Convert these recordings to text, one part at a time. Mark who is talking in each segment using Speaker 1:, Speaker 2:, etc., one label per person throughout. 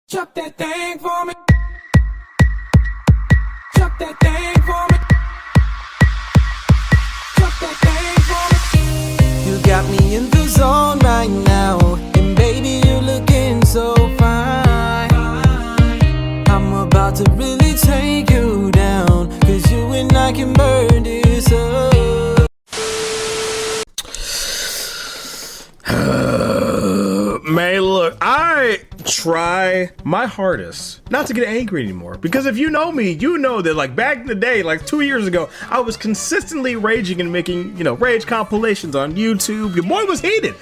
Speaker 1: Chop that thing for me. Chop that thing for me. Chop that thing for me. You got me in the zone right now, and baby you're looking so fine. I'm about to really take you down, 'cause you and I can burn this up.
Speaker 2: Man, look, I try my hardest not to get angry anymore, because if you know me, you know that like back in the day, like 2 years ago, I was consistently raging and making, rage compilations on YouTube. Your boy was heated,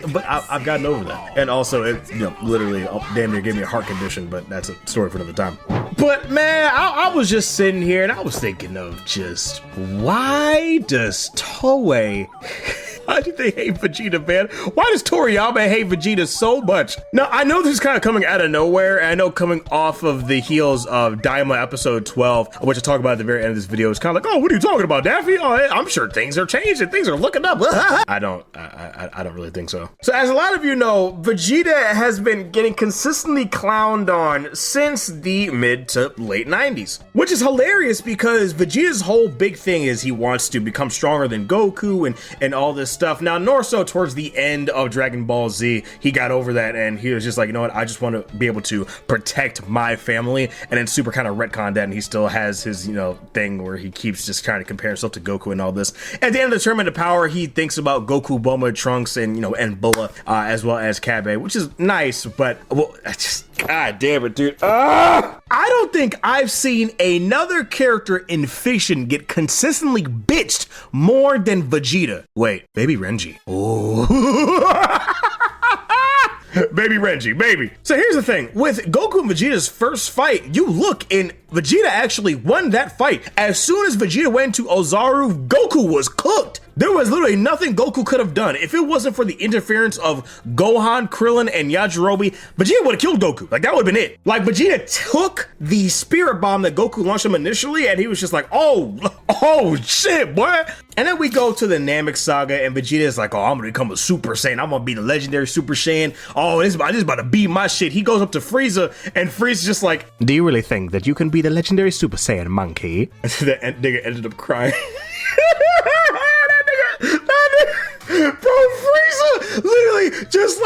Speaker 2: but I've gotten over that. And also it, literally damn near gave me a heart condition, but that's a story for another time. But man, I was just sitting here and I was thinking of just, why does Toei why do they hate Vegeta, man? Why does Toriyama hate Vegeta so much? Now, I know this is kind of coming out of nowhere, and I know coming off of the heels of Daima episode 12, which I talk about at the very end of this video, it's kind of like, oh, what are you talking about, Daffy? Oh, I'm sure things are changing, things are looking up. I don't really think so. So as a lot of you know, Vegeta has been getting consistently clowned on since the mid to late 90s, which is hilarious because Vegeta's whole big thing is he wants to become stronger than Goku and all this stuff. Now, more so towards the end of Dragon Ball Z, he got over that and he was just like, you know what, I just want to be able to protect my family, and then Super kind of retconned that, and he still has his, thing where he keeps just trying to compare himself to Goku and all this. At the end of the Tournament of Power, he thinks about Goku, Bulma, Trunks, and Bulla, as well as Kabe, which is nice, but, well, god damn it, dude. I don't think I've seen another character in fiction get consistently bitched more than Vegeta. Wait, Baby Renji. Oh. Baby Renji, baby. So here's the thing. With Goku and Vegeta's first fight, you look and Vegeta actually won that fight. As soon as Vegeta went to Ozaru, Goku was cooked. There was literally nothing Goku could have done. If it wasn't for the interference of Gohan, Krillin, and Yajirobe, Vegeta would have killed Goku. Like, that would have been it. Like, Vegeta took the spirit bomb that Goku launched him initially, and he was just like, oh shit, boy. And then we go to the Namek Saga, and Vegeta is like, oh, I'm gonna become a Super Saiyan. I'm gonna be the legendary Super Saiyan. Oh, this is about to be my shit. He goes up to Frieza, and Frieza's just like, do you really think that you can be the legendary Super Saiyan, monkey? And that nigga ended up crying. Bro, Frieza literally just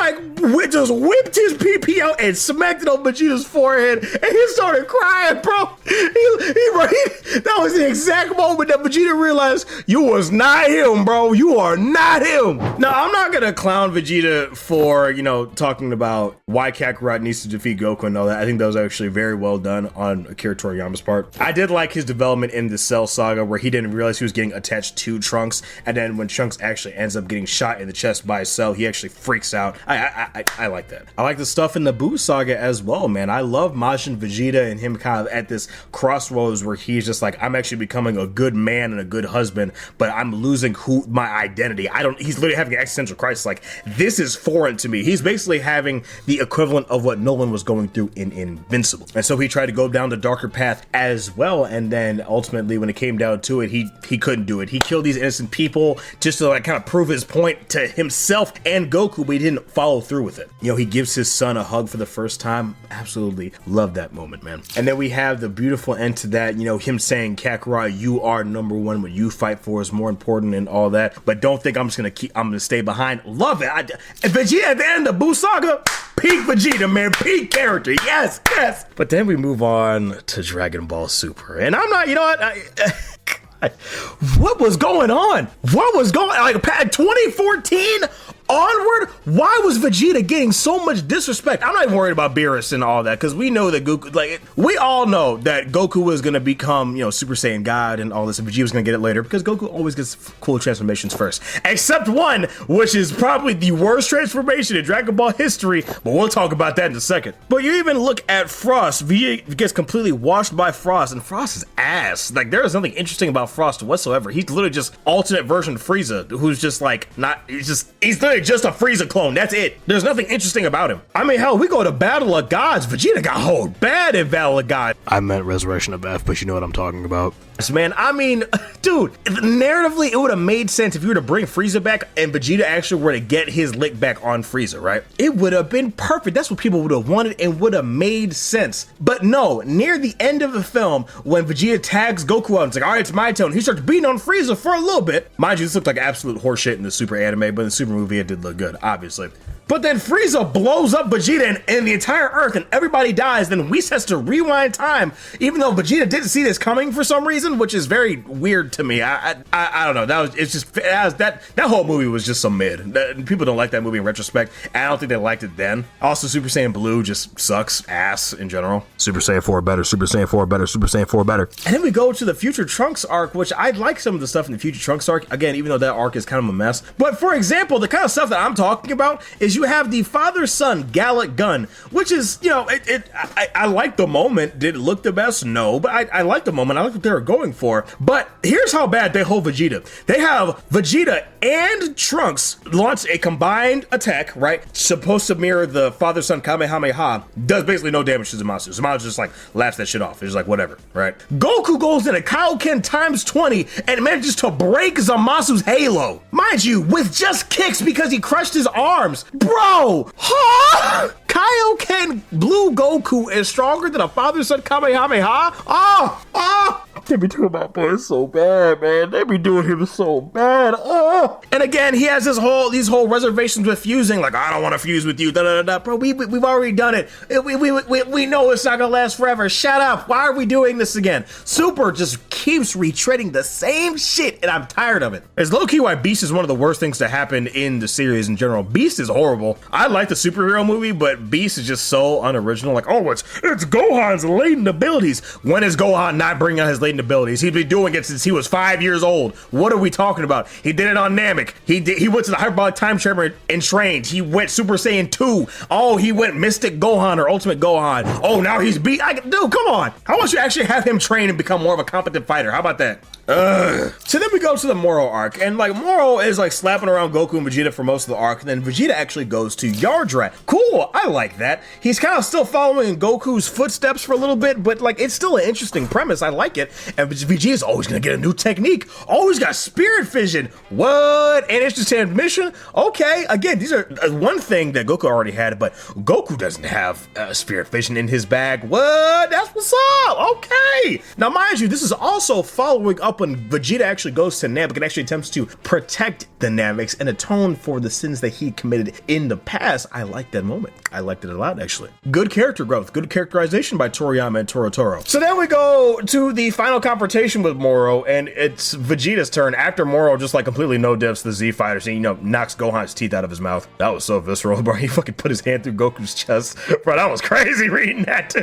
Speaker 2: whipped his PP out and smacked it on Vegeta's forehead, and he started crying, bro. That was the exact moment that Vegeta realized you was not him, bro. You are not him. Now, I'm not gonna clown Vegeta for, talking about why Kakarot needs to defeat Goku and all that. I think that was actually very well done on Akira Toriyama's part. I did like his development in the Cell Saga, where he didn't realize he was getting attached to Trunks, and then when Trunks actually ends up getting shot in the chest by Cell, he actually freaks out. I like that. I like the stuff in the Buu Saga as well, man. I love Majin Vegeta and him kind of at this crossroads where he's just like, I'm actually becoming a good man and a good husband, but I'm losing my identity. He's literally having an existential crisis. Like, this is foreign to me. He's basically having the equivalent of what Nolan was going through in Invincible. And so he tried to go down the darker path as well, and then ultimately when it came down to it, he couldn't do it. He killed these innocent people just to kind of prove his point to himself and Goku, but he didn't follow through with it. He gives his son a hug for the first time. Absolutely love that moment, man. And then we have the beautiful end to that, him saying, Kakarot, you are number one. What you fight for is more important and all that, but don't think I'm gonna stay behind. Love it. Vegeta at the end of Buu Saga, peak Vegeta, man, peak character. Yes. But then we move on to Dragon Ball Super, and I'm not, what was going on? Like 2014 onward? Why was Vegeta getting so much disrespect? I'm not even worried about Beerus and all that, because we know that Goku, we all know that Goku was gonna become, Super Saiyan God and all this, and Vegeta was gonna get it later, because Goku always gets cool transformations first. Except one, which is probably the worst transformation in Dragon Ball history, but we'll talk about that in a second. But you even look at Frost. Vegeta gets completely washed by Frost, and Frost is ass. Like, there is nothing interesting about Frost whatsoever. He's literally just alternate version of Frieza, who's just like, he's literally just a Frieza clone. That's it. There's nothing interesting about him. I mean, hell, we go to Battle of Gods. Vegeta got hold bad in Battle of Gods. I meant Resurrection of F, but you know what I'm talking about. Man, I mean, dude, narratively, it would have made sense if you were to bring Frieza back and Vegeta actually were to get his lick back on Frieza, right? It would have been perfect. That's what people would have wanted and would have made sense. But no, near the end of the film, when Vegeta tags Goku out and it's like, all right, it's my turn, he starts beating on Frieza for a little bit. Mind you, this looked like absolute horseshit in the Super anime, but in the Super movie, it did look good, obviously. But then Frieza blows up Vegeta and the entire Earth and everybody dies. Then Whis has to rewind time, even though Vegeta didn't see this coming for some reason, which is very weird to me. I don't know. That whole movie was just some mid. People don't like that movie in retrospect. I don't think they liked it then. Also, Super Saiyan Blue just sucks ass in general. Super Saiyan 4 better, Super Saiyan 4 better, Super Saiyan 4 better. And then we go to the Future Trunks arc, which I like some of the stuff in the Future Trunks arc. Again, even though that arc is kind of a mess. But for example, the kind of stuff that I'm talking about is you have the father-son Gallic gun, which is, you know, I like the moment. Did it look the best? No, but I like the moment. I like what they were going for. But here's how bad they hold Vegeta. They have Vegeta and Trunks launch a combined attack, right? Supposed to mirror the father-son Kamehameha. Does basically no damage to Zamasu. Zamasu just like laughs that shit off. It's like, whatever, right? Goku goes in a Kaioken times 20 and manages to break Zamasu's halo. Mind you, with just kicks because he crushed his arms. Bro! Huh? Kaioken Blue Goku is stronger than a father-son Kamehameha? They be doing my boy so bad, man. They be doing him so bad. And again, he has these whole reservations with fusing. Like, I don't want to fuse with you. Bro, we've already done it. We know it's not gonna last forever. Shut up. Why are we doing this again? Super just keeps retreading the same shit, and I'm tired of it. It's low-key why Beast is one of the worst things to happen in the series in general. Beast is horrible. I like the superhero movie, but Beast is just so unoriginal. Like, oh, it's Gohan's latent abilities. When is Gohan not bringing out his latent abilities? He's been doing it since he was 5 years old. What are we talking about? He did it on Namek. He went to the hyperbolic time chamber and trained. He went Super Saiyan 2. Oh, he went Mystic Gohan or Ultimate Gohan. Oh, now he's dude, come on. How about you actually have him train and become more of a competent fighter? How about that? So then we go to the Moro arc, and like Moro is like slapping around Goku and Vegeta for most of the arc, and then Vegeta actually goes to Yardrat. Cool, I like that. He's kind of still following Goku's footsteps for a little bit, but like it's still an interesting premise. I like it. And Vegeta's always gonna get a new technique. Always got spirit vision. What? And it's just transmission? Okay, again, these are one thing that Goku already had, but Goku doesn't have spirit vision in his bag. What? That's what's up. Okay. Now, mind you, this is also following up when Vegeta actually goes to Namek and actually attempts to protect the Nameks and atone for the sins that he committed in the past. I like that moment. I liked it a lot, actually. Good character growth, good characterization by Toriyama and Toro. So then we go to the final confrontation with Moro, and it's Vegeta's turn after Moro just like completely no dips the Z fighters and, you know, knocks Gohan's teeth out of his mouth. That was so visceral, bro. He fucking put his hand through Goku's chest. Bro, that was crazy reading that.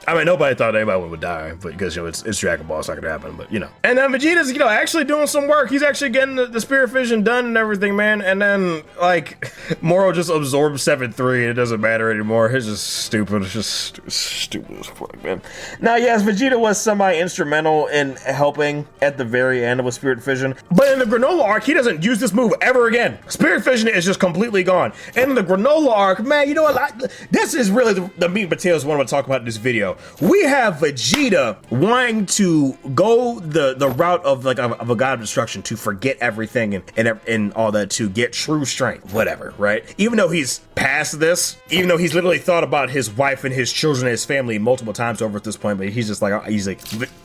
Speaker 2: I mean, nobody thought anybody would die, but because, you know, it's Dragon Ball, it's not gonna happen, but you know. And then Vegeta's, you know, actually doing some work. He's actually getting the spirit vision done and everything, man. And then like Moro just absorbs 7-3 and it doesn't matter anymore. It's just stupid. It's just stupid as fuck, man. Now, yes, Vegeta was semi-instrumental in helping at the very end with spirit vision, but in the Granola arc, he doesn't use this move ever again. Spirit vision is just completely gone. And in the Granola arc, man, you know what? This is really the meat and potatoes what I'm going to talk about in this video. We have Vegeta wanting to go the route of like of a god of destruction, to forget everything and all that, to get true strength, whatever, right? Even though he's past this, even though he's literally thought about his wife and his children and his family multiple times over at this point, but he's like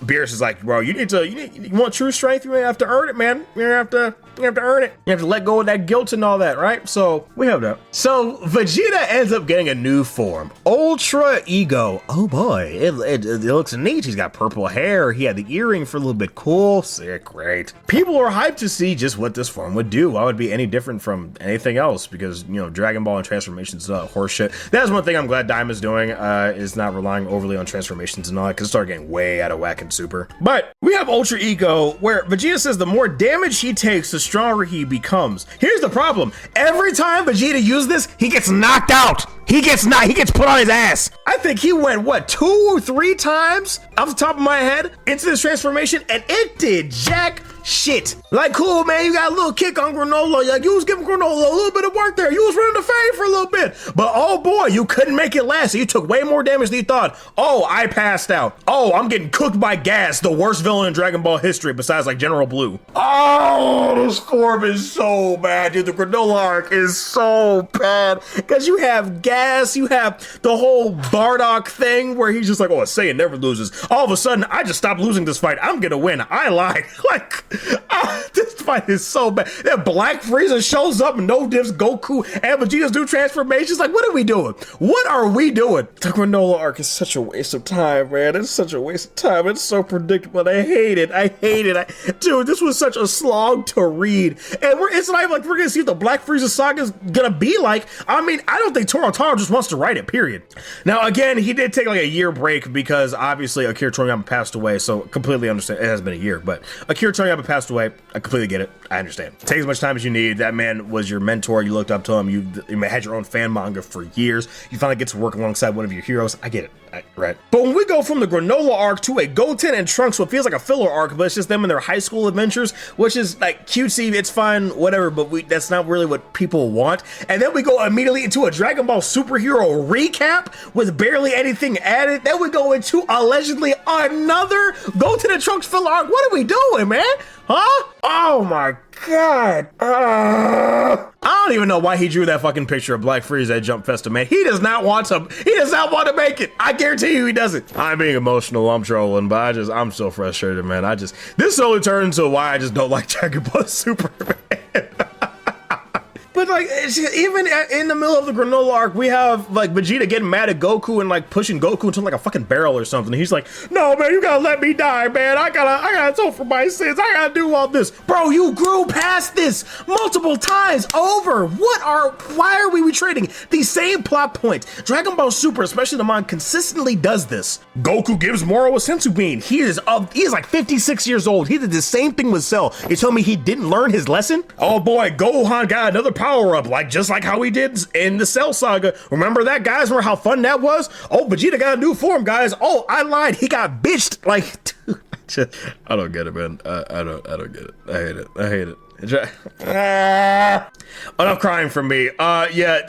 Speaker 2: Beerus is like, bro, you want true strength, you have to earn it, man. You have to earn it. You have to let go of that guilt and all that, right? So we have that. So Vegeta ends up getting a new form, Ultra Ego. Oh boy, it looks neat. He's got purple hair. He had the earring for a little bit. Cool, sick, great. People are hyped to see just what this form would do. Why would it be any different from anything else? Because, you know, Dragon Ball and transformations horseshit. That's one thing I'm glad Daima's doing, is not relying overly on transformations and all that, because it started getting way out of whack in Super. But we have Ultra Ego, where Vegeta says the more damage he takes, the stronger he becomes. Here's the problem. Every time Vegeta uses this, he gets knocked out. He gets put on his ass. I think he went, what, 2 or 3 times off the top of my head into this transformation, and it did jack shit. Like, cool, man, you got a little kick on Granola. Like, you was giving Granola a little bit of work there. You was running the fade for a little bit. But, oh boy, you couldn't make it last. You took way more damage than you thought. Oh, I passed out. Oh, I'm getting cooked by gas, the worst villain in Dragon Ball history besides, like, General Blue. Oh, this form is so bad, dude. The Granola arc is so bad. Because you have gas, you have the whole Bardock thing where he's just like, oh, a Saiyan never loses. All of a sudden, I just stopped losing this fight. I'm gonna win. I lied. Like, this fight is so bad. That Black Frieza shows up, no diffs Goku and Vegeta's new transformations. Like, what are we doing? What are we doing? The Granola arc is such a waste of time, man. It's such a waste of time. It's so predictable. I hate it. I hate it. Dude, this was such a slog to read. And it's not even like we're gonna see what the Black Frieza Saga is gonna be like. I mean, I don't think Taro just wants to write it, period. Now, again, he did take like a year break because obviously Akira Toriyama passed away, so completely understand. It has been a year, but Akira Toriyama passed away. I completely get it. I understand. Take as much time as you need. That man was your mentor. You looked up to him. You had your own fan manga for years. You finally get to work alongside one of your heroes. I get it. Right. But when we go from the Granola arc to a Goten and Trunks, what feels like a filler arc, but it's just them in their high school adventures, which is like cutesy, it's fine, whatever, but that's not really what people want. And then we go immediately into a Dragon Ball superhero recap with barely anything added. Then we go into allegedly another Goten and Trunks filler arc. What are we doing, man? Huh? Oh my god. I don't even know why he drew that fucking picture of Black Frieza at Jump Festa, man. He does not want to make it. I guarantee you he doesn't. I'm being emotional, I'm trolling, but I'm so frustrated, man. This only turns to why I just don't like Dragon Ball Super, man. But like, even in the middle of the Granola arc, we have like Vegeta getting mad at Goku and like pushing Goku into like a fucking barrel or something. He's like, no, man, you gotta let me die, man. I gotta atone for my sins. I gotta do all this. Bro, you grew past this multiple times over. Why are we retreating the same plot point? Dragon Ball Super, especially the manga, consistently does this. Goku gives Moro a senzu bean. He is like 56 years old. He did the same thing with Cell. You tell me he didn't learn his lesson? Oh boy, Gohan got another power up, just like how he did in the Cell Saga. Remember that, guys? Remember how fun that was? Oh, Vegeta got a new form, guys. Oh, I lied. He got bitched. Like, dude, I don't get it, man. I don't get it. I hate it. I hate it. Enough crying from me. Yeah,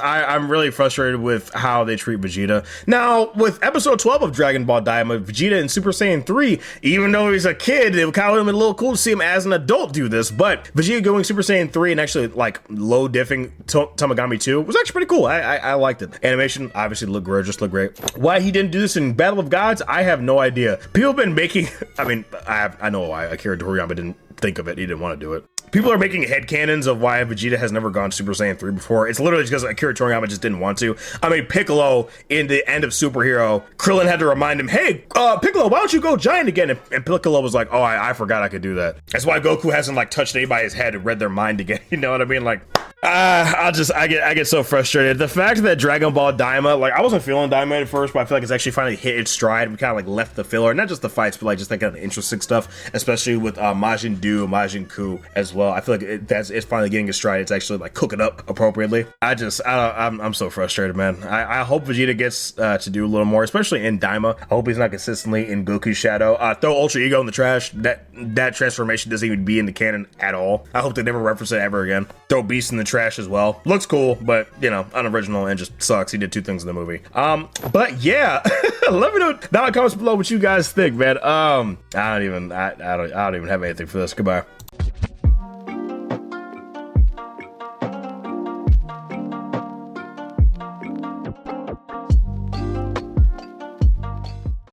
Speaker 2: I'm really frustrated with how they treat Vegeta. Now, with episode 12 of Dragon Ball Daima, Vegeta in Super Saiyan 3, even though he's a kid, it would kind of been a little cool to see him as an adult do this, but Vegeta going Super Saiyan 3 and actually like low diffing Tamagami 2 was actually pretty cool. I liked it. Animation obviously looked great. Why he didn't do this in Battle of Gods, I have no idea. People have been making, I know why Akira Toriyama didn't think of it. He didn't want to do it. People are making headcanons of why Vegeta has never gone Super Saiyan 3 before. It's literally because Akira Toriyama just didn't want to. I mean, Piccolo, in the end of Superhero, Krillin had to remind him, hey, Piccolo, why don't you go giant again? And Piccolo was like, oh, I forgot I could do that. That's why Goku hasn't, like, touched anybody's head and read their mind again. You know what I mean? Like, I get so frustrated. The fact that Dragon Ball Daima, like, I wasn't feeling Daima at first, but I feel like it's actually finally hit its stride. We kind of like left the filler, not just the fights, but like just like kind of the interesting stuff, especially with Majin Buu, Majin Buu as well. I feel like it's finally getting its stride. It's actually like cooking up appropriately. I'm so frustrated, man. I hope Vegeta gets to do a little more, especially in Daima. I hope he's not consistently in Goku's shadow. Throw Ultra Ego in the trash. That transformation doesn't even be in the canon at all. I hope they never reference it ever again. Throw Beast in the trash as well. Looks cool, but you know, unoriginal and just sucks. He did two things in the movie. But yeah, let me know down in the comments below what you guys think, man. I don't even have anything for this. Goodbye.